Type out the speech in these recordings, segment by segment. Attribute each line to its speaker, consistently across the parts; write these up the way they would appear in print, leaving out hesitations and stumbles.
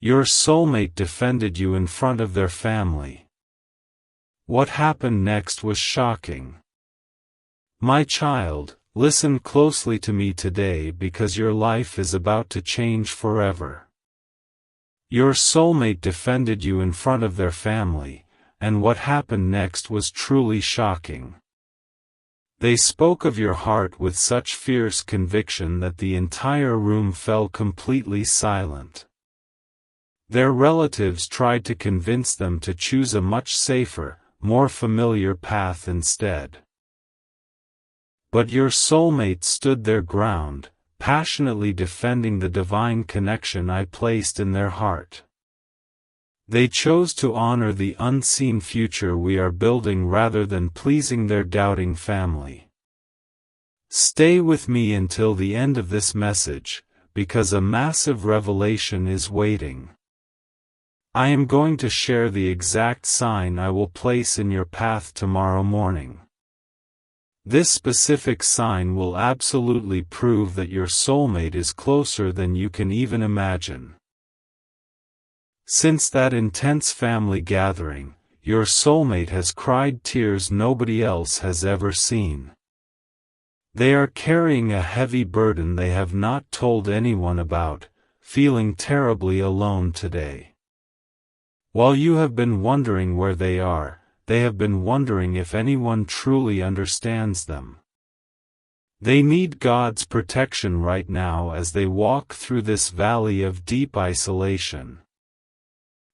Speaker 1: Your soulmate defended you in front of their family. What happened next was shocking. My child, listen closely to me today because your life is about to change forever. Your soulmate defended you in front of their family, and what happened next was truly shocking. They spoke of your heart with such fierce conviction that the entire room fell completely silent. Their relatives tried to convince them to choose a much safer, more familiar path instead. But your soulmate stood their ground, passionately defending the divine connection I placed in their heart. They chose to honor the unseen future we are building rather than pleasing their doubting family. Stay with me until the end of this message, because a massive revelation is waiting. I am going to share the exact sign I will place in your path tomorrow morning. This specific sign will absolutely prove that your soulmate is closer than you can even imagine. Since that intense family gathering, your soulmate has cried tears nobody else has ever seen. They are carrying a heavy burden they have not told anyone about, feeling terribly alone today. While you have been wondering where they have been wondering if anyone truly understands them. They need God's protection right now as they walk through this valley of deep isolation.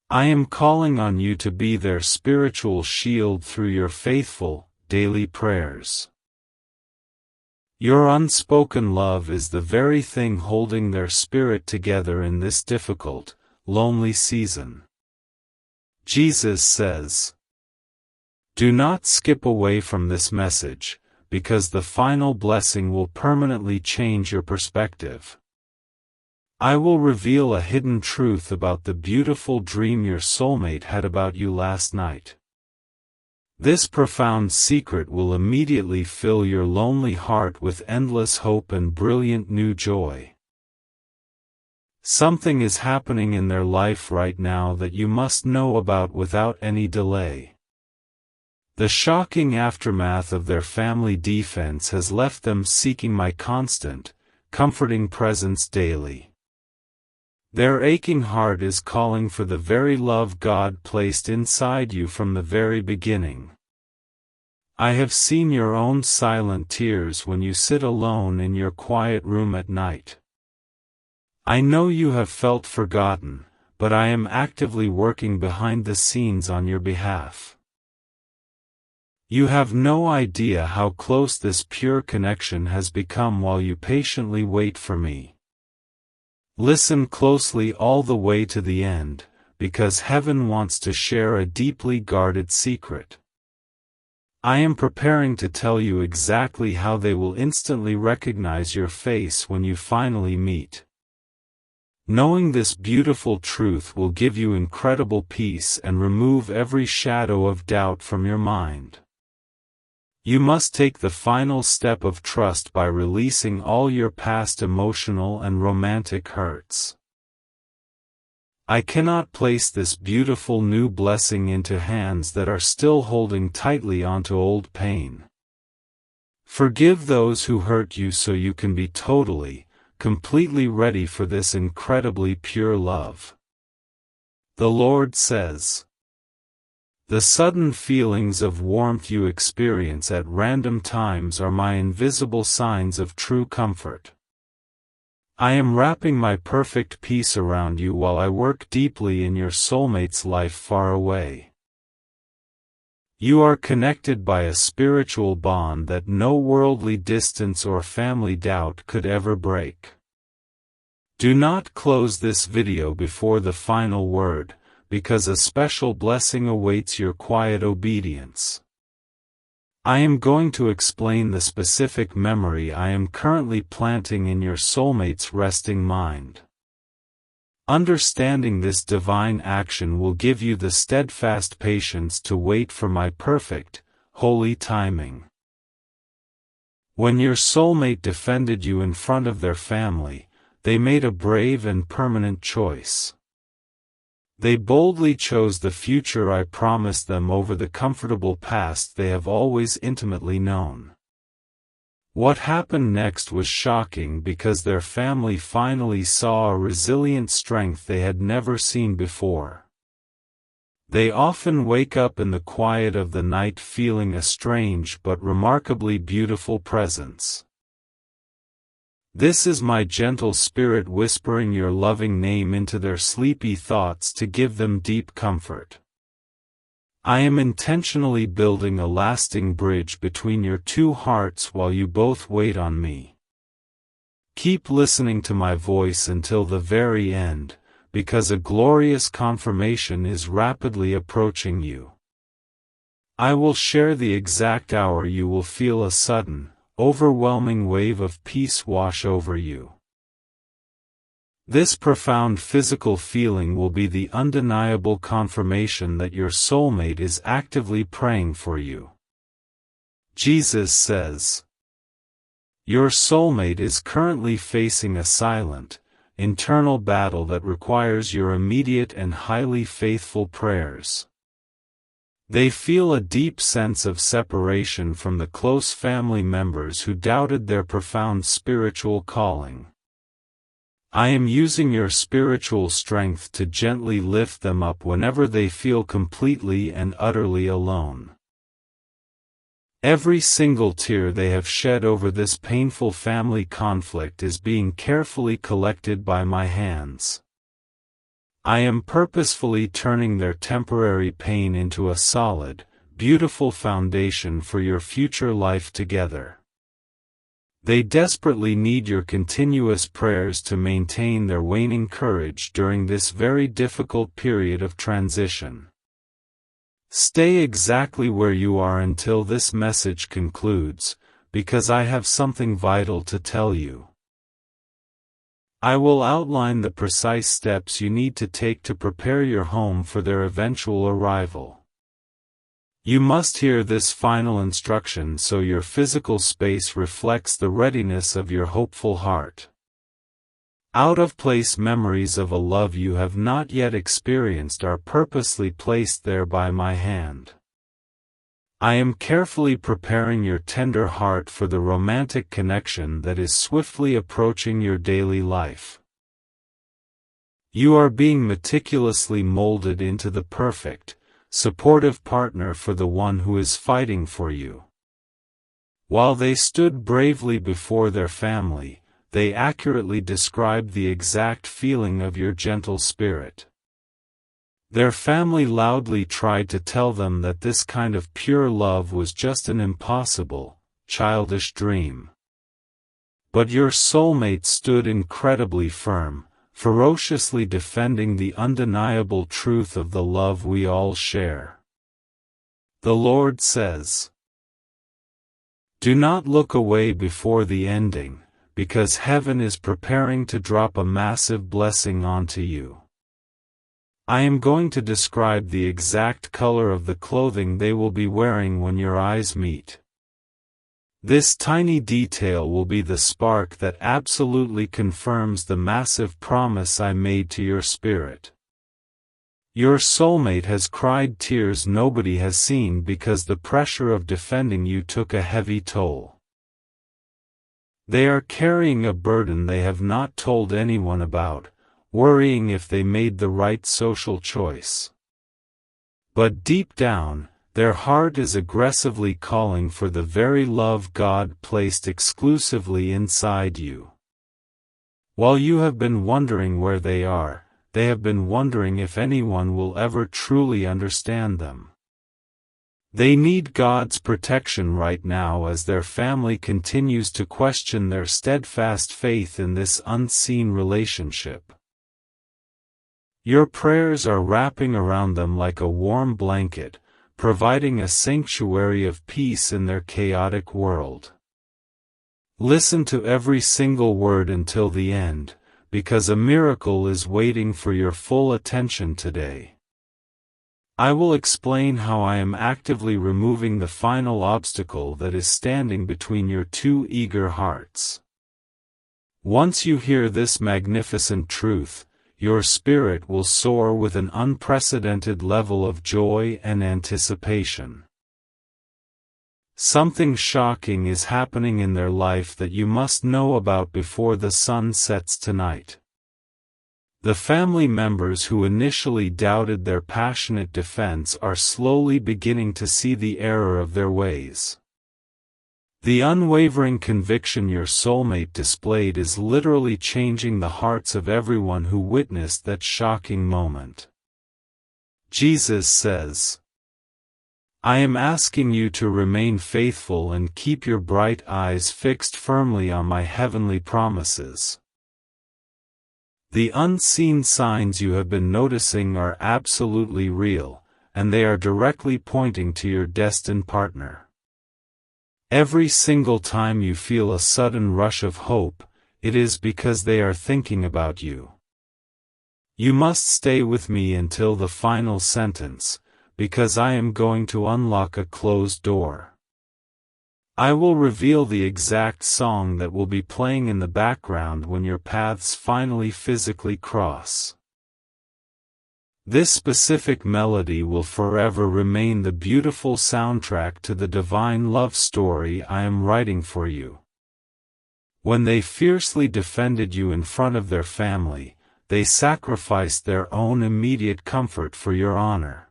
Speaker 1: I am calling on you to be their spiritual shield through your faithful, daily prayers. Your unspoken love is the very thing holding their spirit together in this difficult, lonely season. Jesus says, "Do not skip away from this message, because the final blessing will permanently change your perspective. I will reveal a hidden truth about the beautiful dream your soulmate had about you last night. This profound secret will immediately fill your lonely heart with endless hope and brilliant new joy. Something is happening in their life right now that you must know about without any delay. The shocking aftermath of their family defense has left them seeking my constant, comforting presence daily. Their aching heart is calling for the very love God placed inside you from the very beginning. I have seen your own silent tears when you sit alone in your quiet room at night. I know you have felt forgotten, but I am actively working behind the scenes on your behalf. You have no idea how close this pure connection has become while you patiently wait for me. Listen closely all the way to the end, because heaven wants to share a deeply guarded secret. I am preparing to tell you exactly how they will instantly recognize your face when you finally meet. Knowing this beautiful truth will give you incredible peace and remove every shadow of doubt from your mind. You must take the final step of trust by releasing all your past emotional and romantic hurts. I cannot place this beautiful new blessing into hands that are still holding tightly onto old pain. Forgive those who hurt you so you can be totally, completely ready for this incredibly pure love. The Lord says, "The sudden feelings of warmth you experience at random times are my invisible signs of true comfort. I am wrapping my perfect peace around you while I work deeply in your soulmate's life far away. You are connected by a spiritual bond that no worldly distance or family doubt could ever break. Do not close this video before the final word, because a special blessing awaits your quiet obedience. I am going to explain the specific memory I am currently planting in your soulmate's resting mind. Understanding this divine action will give you the steadfast patience to wait for my perfect, holy timing. When your soulmate defended you in front of their family, they made a brave and permanent choice. They boldly chose the future I promised them over the comfortable past they have always intimately known. What happened next was shocking because their family finally saw a resilient strength they had never seen before. They often wake up in the quiet of the night feeling a strange but remarkably beautiful presence. This is my gentle spirit whispering your loving name into their sleepy thoughts to give them deep comfort. I am intentionally building a lasting bridge between your two hearts while you both wait on me. Keep listening to my voice until the very end, because a glorious confirmation is rapidly approaching you. I will share the exact hour you will feel a sudden, overwhelming wave of peace wash over you. This profound physical feeling will be the undeniable confirmation that your soulmate is actively praying for you. Jesus says, "Your soulmate is currently facing a silent, internal battle that requires your immediate and highly faithful prayers. They feel a deep sense of separation from the close family members who doubted their profound spiritual calling. I am using your spiritual strength to gently lift them up whenever they feel completely and utterly alone. Every single tear they have shed over this painful family conflict is being carefully collected by my hands. I am purposefully turning their temporary pain into a solid, beautiful foundation for your future life together. They desperately need your continuous prayers to maintain their waning courage during this very difficult period of transition. Stay exactly where you are until this message concludes, because I have something vital to tell you. I will outline the precise steps you need to take to prepare your home for their eventual arrival. You must hear this final instruction so your physical space reflects the readiness of your hopeful heart. Out-of-place memories of a love you have not yet experienced are purposely placed there by my hand. I am carefully preparing your tender heart for the romantic connection that is swiftly approaching your daily life. You are being meticulously molded into the perfect, supportive partner for the one who is fighting for you. While they stood bravely before their family, they accurately described the exact feeling of your gentle spirit. Their family loudly tried to tell them that this kind of pure love was just an impossible, childish dream. But your soulmate stood incredibly firm, ferociously defending the undeniable truth of the love we all share. The Lord says, "Do not look away before the ending, because heaven is preparing to drop a massive blessing onto you. I am going to describe the exact color of the clothing they will be wearing when your eyes meet. This tiny detail will be the spark that absolutely confirms the massive promise I made to your spirit. Your soulmate has cried tears nobody has seen because the pressure of defending you took a heavy toll. They are carrying a burden they have not told anyone about, worrying if they made the right social choice. But deep down, their heart is aggressively calling for the very love God placed exclusively inside you. While you have been wondering where they have been wondering if anyone will ever truly understand them. They need God's protection right now as their family continues to question their steadfast faith in this unseen relationship. Your prayers are wrapping around them like a warm blanket, providing a sanctuary of peace in their chaotic world. Listen to every single word until the end, because a miracle is waiting for your full attention today. I will explain how I am actively removing the final obstacle that is standing between your two eager hearts. Once you hear this magnificent truth, your spirit will soar with an unprecedented level of joy and anticipation. Something shocking is happening in their life that you must know about before the sun sets tonight. The family members who initially doubted their passionate defense are slowly beginning to see the error of their ways. The unwavering conviction your soulmate displayed is literally changing the hearts of everyone who witnessed that shocking moment. Jesus says, "I am asking you to remain faithful and keep your bright eyes fixed firmly on my heavenly promises." The unseen signs you have been noticing are absolutely real, and they are directly pointing to your destined partner. Every single time you feel a sudden rush of hope, it is because they are thinking about you. You must stay with me until the final sentence, because I am going to unlock a closed door. I will reveal the exact song that will be playing in the background when your paths finally physically cross. This specific melody will forever remain the beautiful soundtrack to the divine love story I am writing for you. When they fiercely defended you in front of their family, they sacrificed their own immediate comfort for your honor.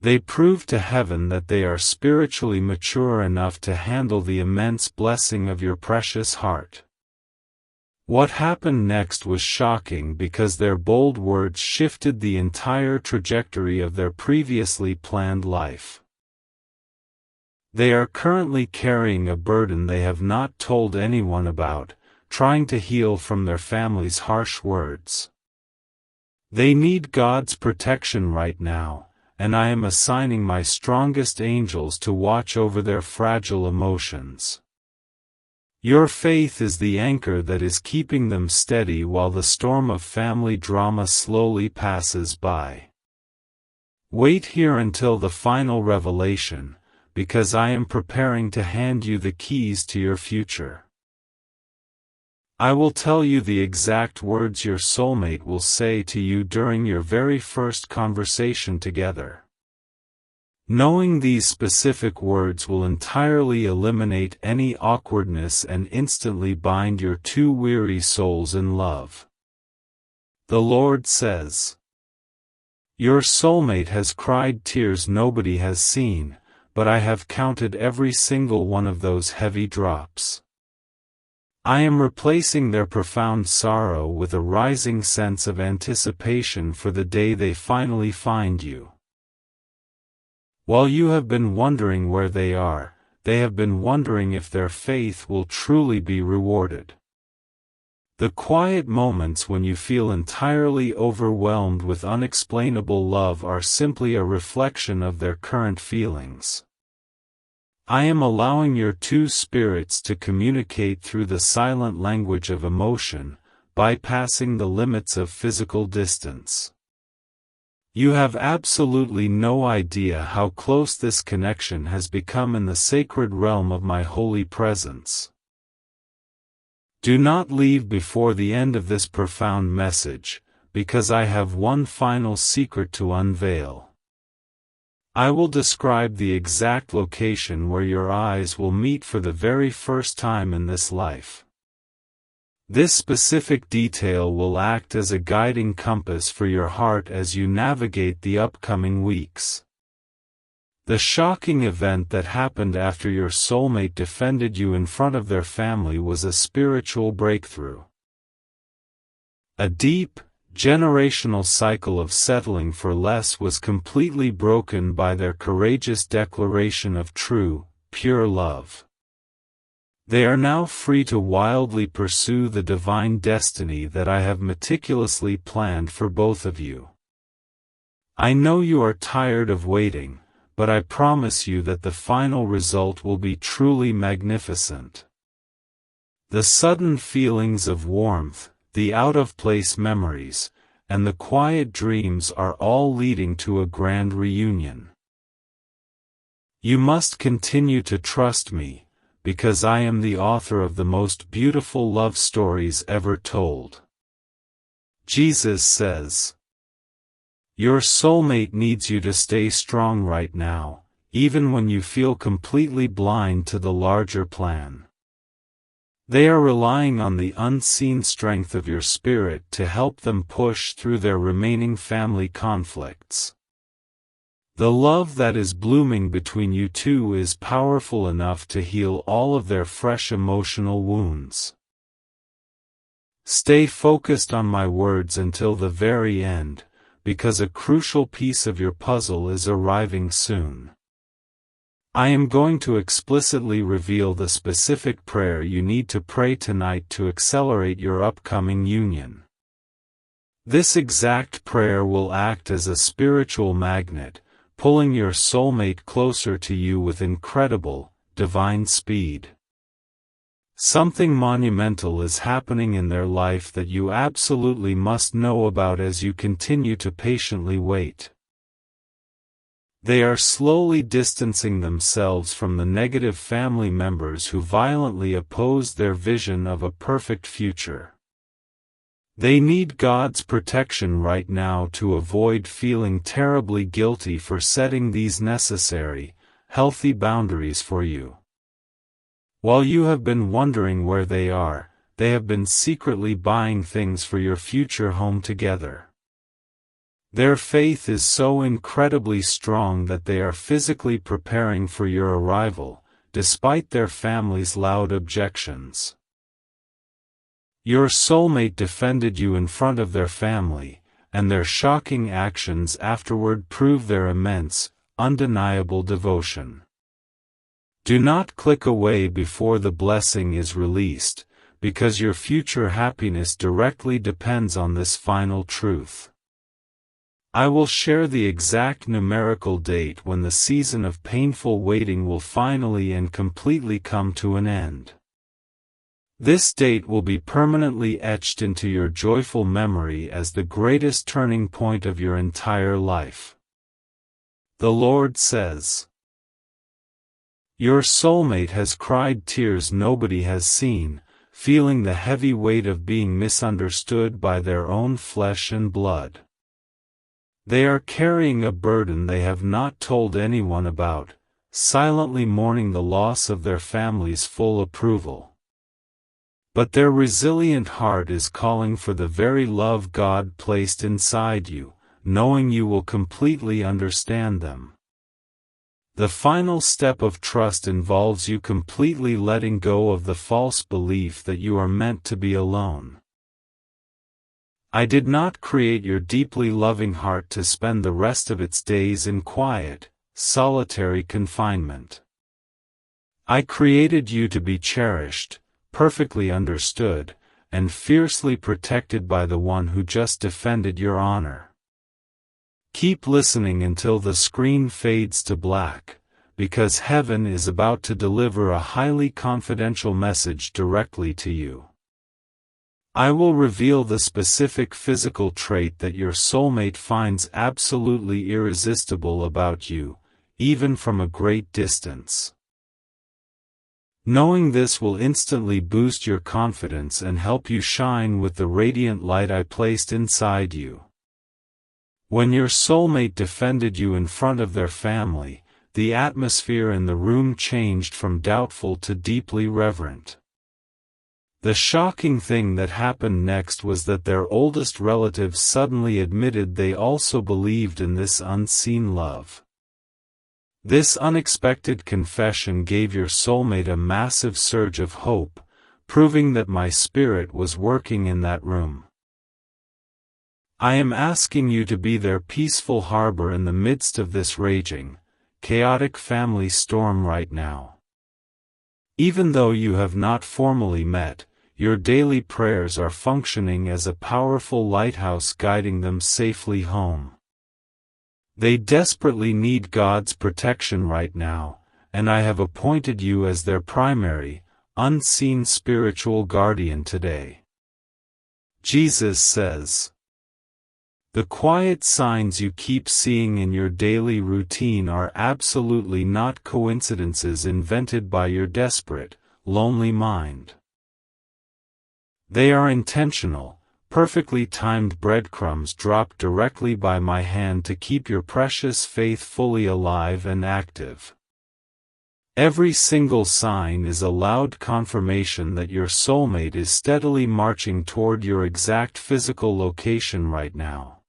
Speaker 1: They prove to heaven that they are spiritually mature enough to handle the immense blessing of your precious heart. What happened next was shocking because their bold words shifted the entire trajectory of their previously planned life. They are currently carrying a burden they have not told anyone about, trying to heal from their family's harsh words. They need God's protection right now, and I am assigning my strongest angels to watch over their fragile emotions. Your faith is the anchor that is keeping them steady while the storm of family drama slowly passes by. Wait here until the final revelation, because I am preparing to hand you the keys to your future. I will tell you the exact words your soulmate will say to you during your very first conversation together. Knowing these specific words will entirely eliminate any awkwardness and instantly bind your two weary souls in love. The Lord says, "Your soulmate has cried tears nobody has seen, but I have counted every single one of those heavy drops. I am replacing their profound sorrow with a rising sense of anticipation for the day they finally find you. While you have been wondering where they have been wondering if their faith will truly be rewarded. The quiet moments when you feel entirely overwhelmed with unexplainable love are simply a reflection of their current feelings. I am allowing your two spirits to communicate through the silent language of emotion, bypassing the limits of physical distance. You have absolutely no idea how close this connection has become in the sacred realm of my holy presence. Do not leave before the end of this profound message, because I have one final secret to unveil. I will describe the exact location where your eyes will meet for the very first time in this life. This specific detail will act as a guiding compass for your heart as you navigate the upcoming weeks. The shocking event that happened after your soulmate defended you in front of their family was a spiritual breakthrough. A deep, generational cycle of settling for less was completely broken by their courageous declaration of true, pure love. They are now free to wildly pursue the divine destiny that I have meticulously planned for both of you. I know you are tired of waiting, but I promise you that the final result will be truly magnificent. The sudden feelings of warmth, the out-of-place memories, and the quiet dreams are all leading to a grand reunion. You must continue to trust me, because I am the author of the most beautiful love stories ever told. Jesus says, your soulmate needs you to stay strong right now, even when you feel completely blind to the larger plan. They are relying on the unseen strength of your spirit to help them push through their remaining family conflicts. The love that is blooming between you two is powerful enough to heal all of their fresh emotional wounds. Stay focused on my words until the very end, because a crucial piece of your puzzle is arriving soon. I am going to explicitly reveal the specific prayer you need to pray tonight to accelerate your upcoming union. This exact prayer will act as a spiritual magnet, pulling your soulmate closer to you with incredible, divine speed. Something monumental is happening in their life that you absolutely must know about as you continue to patiently wait. They are slowly distancing themselves from the negative family members who violently oppose their vision of a perfect future. They need God's protection right now to avoid feeling terribly guilty for setting these necessary, healthy boundaries for you. While you have been wondering where they have been secretly buying things for your future home together. Their faith is so incredibly strong that they are physically preparing for your arrival, despite their family's loud objections. Your soulmate defended you in front of their family, and their shocking actions afterward prove their immense, undeniable devotion. Do not click away before the blessing is released, because your future happiness directly depends on this final truth. I will share the exact numerical date when the season of painful waiting will finally and completely come to an end. This date will be permanently etched into your joyful memory as the greatest turning point of your entire life. The Lord says, your soulmate has cried tears nobody has seen, feeling the heavy weight of being misunderstood by their own flesh and blood. They are carrying a burden they have not told anyone about, silently mourning the loss of their family's full approval. But their resilient heart is calling for the very love God placed inside you, knowing you will completely understand them. The final step of trust involves you completely letting go of the false belief that you are meant to be alone. I did not create your deeply loving heart to spend the rest of its days in quiet, solitary confinement. I created you to be cherished, perfectly understood, and fiercely protected by the one who just defended your honor. Keep listening until the screen fades to black, because heaven is about to deliver a highly confidential message directly to you. I will reveal the specific physical trait that your soulmate finds absolutely irresistible about you, even from a great distance. Knowing this will instantly boost your confidence and help you shine with the radiant light I placed inside you. When your soulmate defended you in front of their family, the atmosphere in the room changed from doubtful to deeply reverent. The shocking thing that happened next was that their oldest relative suddenly admitted they also believed in this unseen love. This unexpected confession gave your soulmate a massive surge of hope, proving that my spirit was working in that room. I am asking you to be their peaceful harbor in the midst of this raging, chaotic family storm right now. Even though you have not formally met, your daily prayers are functioning as a powerful lighthouse guiding them safely home. They desperately need God's protection right now, and I have appointed you as their primary, unseen spiritual guardian today. Jesus says, the quiet signs you keep seeing in your daily routine are absolutely not coincidences invented by your desperate, lonely mind. They are intentional, perfectly timed breadcrumbs dropped directly by my hand to keep your precious faith fully alive and active. Every single sign is a loud confirmation that your soulmate is steadily marching toward your exact physical location right now.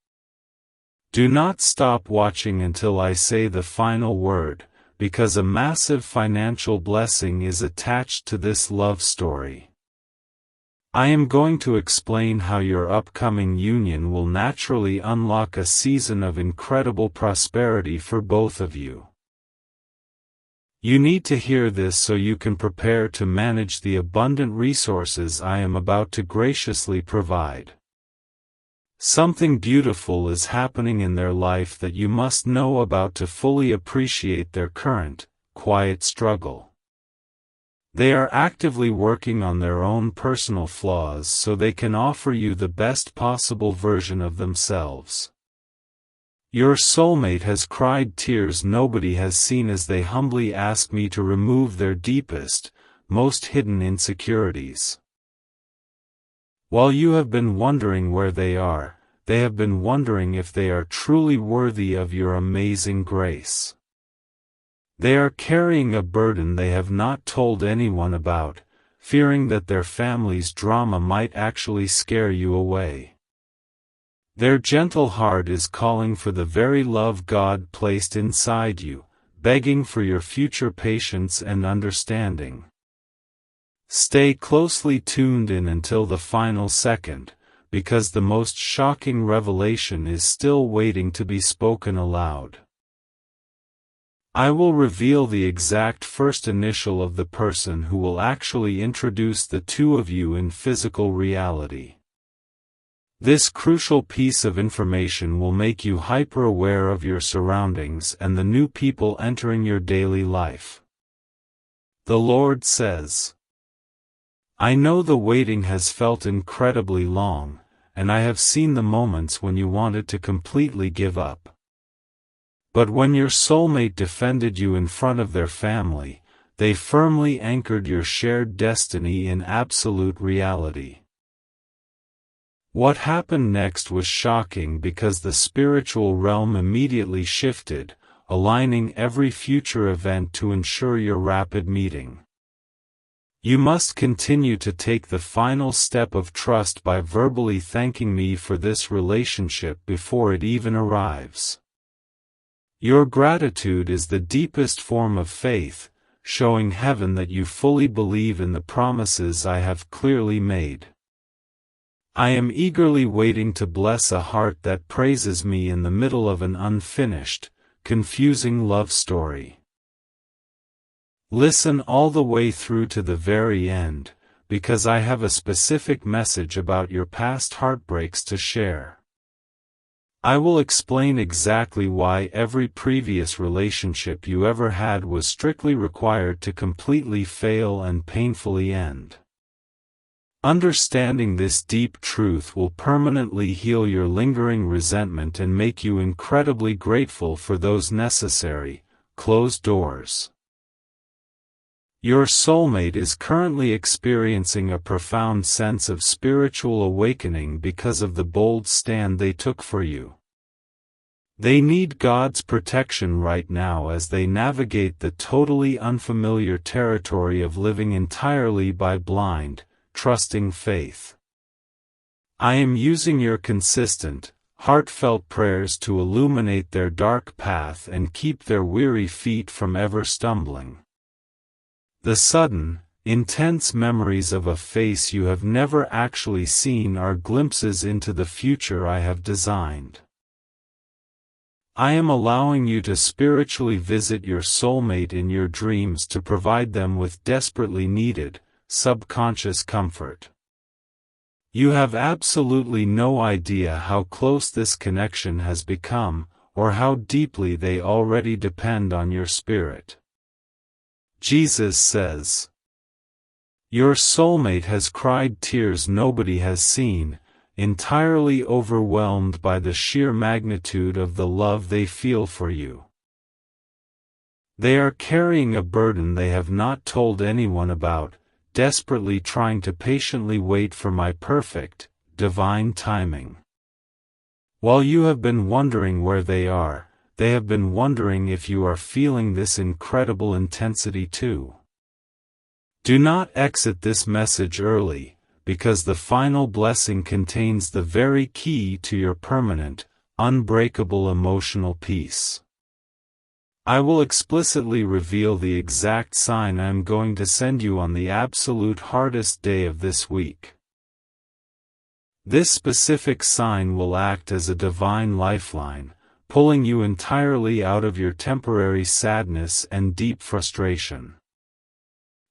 Speaker 1: Do not stop watching until I say the final word, because a massive financial blessing is attached to this love story. I am going to explain how your upcoming union will naturally unlock a season of incredible prosperity for both of you. You need to hear this so you can prepare to manage the abundant resources I am about to graciously provide. Something beautiful is happening in their life that you must know about to fully appreciate their current, quiet struggle. They are actively working on their own personal flaws so they can offer you the best possible version of themselves. Your soulmate has cried tears nobody has seen as they humbly ask me to remove their deepest, most hidden insecurities. While you have been wondering where they have been wondering if they are truly worthy of your amazing grace. They are carrying a burden they have not told anyone about, fearing that their family's drama might actually scare you away. Their gentle heart is calling for the very love God placed inside you, begging for your future patience and understanding. Stay closely tuned in until the final second, because the most shocking revelation is still waiting to be spoken aloud. I will reveal the exact first initial of the person who will actually introduce the two of you in physical reality. This crucial piece of information will make you hyper-aware of your surroundings and the new people entering your daily life. The Lord says, I know the waiting has felt incredibly long, and I have seen the moments when you wanted to completely give up. But when your soulmate defended you in front of their family, they firmly anchored your shared destiny in absolute reality. What happened next was shocking because the spiritual realm immediately shifted, aligning every future event to ensure your rapid meeting. You must continue to take the final step of trust by verbally thanking me for this relationship before it even arrives. Your gratitude is the deepest form of faith, showing heaven that you fully believe in the promises I have clearly made. I am eagerly waiting to bless a heart that praises me in the middle of an unfinished, confusing love story. Listen all the way through to the very end, because I have a specific message about your past heartbreaks to share. I will explain exactly why every previous relationship you ever had was strictly required to completely fail and painfully end. Understanding this deep truth will permanently heal your lingering resentment and make you incredibly grateful for those necessary, closed doors. Your soulmate is currently experiencing a profound sense of spiritual awakening because of the bold stand they took for you. They need God's protection right now as they navigate the totally unfamiliar territory of living entirely by blind, trusting faith. I am using your consistent, heartfelt prayers to illuminate their dark path and keep their weary feet from ever stumbling. The sudden, intense memories of a face you have never actually seen are glimpses into the future I have designed. I am allowing you to spiritually visit your soulmate in your dreams to provide them with desperately needed, subconscious comfort. You have absolutely no idea how close this connection has become, or how deeply they already depend on your spirit. Jesus says, your soulmate has cried tears nobody has seen, entirely overwhelmed by the sheer magnitude of the love they feel for you. They are carrying a burden they have not told anyone about, desperately trying to patiently wait for my perfect, divine timing. While you have been wondering where they have been wondering if you are feeling this incredible intensity too. Do not exit this message early, because the final blessing contains the very key to your permanent, unbreakable emotional peace. I will explicitly reveal the exact sign I am going to send you on the absolute hardest day of this week. This specific sign will act as a divine lifeline, pulling you entirely out of your temporary sadness and deep frustration.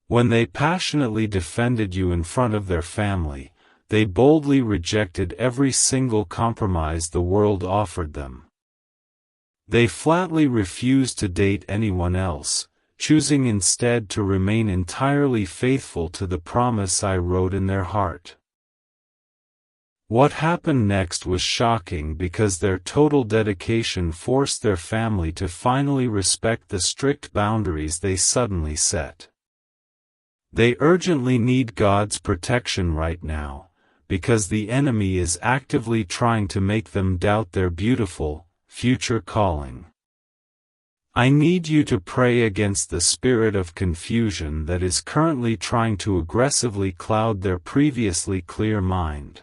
Speaker 1: When they passionately defended you in front of their family, they boldly rejected every single compromise the world offered them. They flatly refused to date anyone else, choosing instead to remain entirely faithful to the promise I wrote in their heart. What happened next was shocking because their total dedication forced their family to finally respect the strict boundaries they suddenly set. They urgently need God's protection right now, because the enemy is actively trying to make them doubt their beautiful, future calling. I need you to pray against the spirit of confusion that is currently trying to aggressively cloud their previously clear mind.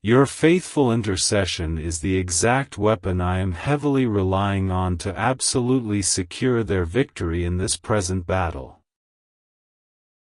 Speaker 1: Your faithful intercession is the exact weapon I am heavily relying on to absolutely secure their victory in this present battle.